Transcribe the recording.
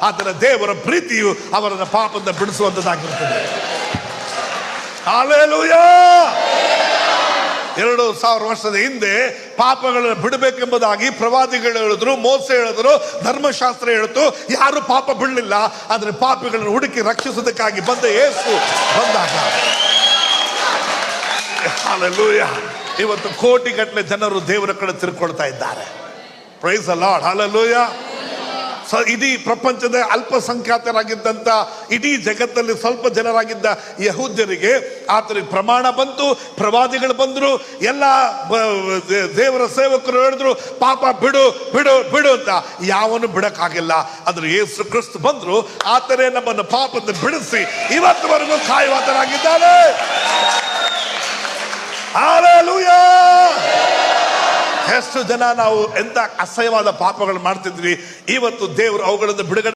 ಆದರೆ ದೇವರ ಪ್ರೀತಿಯು ಅವರನ್ನ ಪಾಪದಿಂದ ಬಿಡಿಸುವಂತದ್ದಾಗಿರುತ್ತದೆ. ಹಲ್ಲೆಲೂಯಾ. 2000 ವರ್ಷದ ಹಿಂದೆ ಪಾಪಗಳನ್ನು ಬಿಡಬೇಕೆಂಬುದಾಗಿ ಪ್ರವಾದಿಗಳು ಹೇಳಿದ್ರು, ಮೋಸೆ ಹೇಳಿದ್ರು, ಧರ್ಮಶಾಸ್ತ್ರ ಹೇಳಿತು. ಯಾರು ಪಾಪ ಬಿಡಲಿಲ್ಲ. ಆದರೆ ಪಾಪಿಗಳನ್ನು ಹುಡುಕಿ ರಕ್ಷಿಸುವುದಕ್ಕಾಗಿ ಬಂದ ಯೇಸು ಬಂದಾಗ ಹಲ್ಲೆಲೂಯಾ, ಇವತ್ತು ಕೋಟಿಗಟ್ಟಲೆ ಜನರು ದೇವರ ಕಡೆ ತಿರುಗಿಕೊಳ್ತಾ ಇದ್ದಾರೆ. Praise the lord. ಹಲ್ಲೆಲೂಯಾ. ಇಡೀ ಪ್ರಪಂಚದ ಅಲ್ಪಸಂಖ್ಯಾತರಾಗಿದ್ದಂಥ, ಇಡೀ ಜಗತ್ತಲ್ಲಿ ಸ್ವಲ್ಪ ಜನರಾಗಿದ್ದ ಯಹೂದ್ಯರಿಗೆ ಆತನಿಗೆ ಪ್ರಮಾಣ ಬಂತು, ಪ್ರವಾದಿಗಳು ಬಂದರು, ಎಲ್ಲ ದೇವರ ಸೇವಕರು ಹೇಳಿದ್ರು ಪಾಪ ಬಿಡು ಬಿಡು ಬಿಡು ಅಂತ. ಯಾವನು ಬಿಡಕ್ಕಾಗಿಲ್ಲ. ಆದ್ರೆ ಯೇಸು ಕ್ರಿಸ್ತ ಬಂದ್ರು, ಆತನೇ ನಮ್ಮನ್ನು ಪಾಪದಿಂದ ಬಿಡಿಸಿ ಇವತ್ತುವರೆಗೂ ಕಾಯುವಾತನಾಗಿದ್ದಾನೆ. ಹಲ್ಲೆಲೂಯಾ. ಎಷ್ಟು ಜನ ನಾವು ಎಂತ ಅಸಹ್ಯವಾದ ಪಾಪಗಳು ಮಾಡ್ತಿದ್ವಿ, ಇವತ್ತು ದೇವರು ಅವುಗಳಿಂದ ಬಿಡುಗಡೆ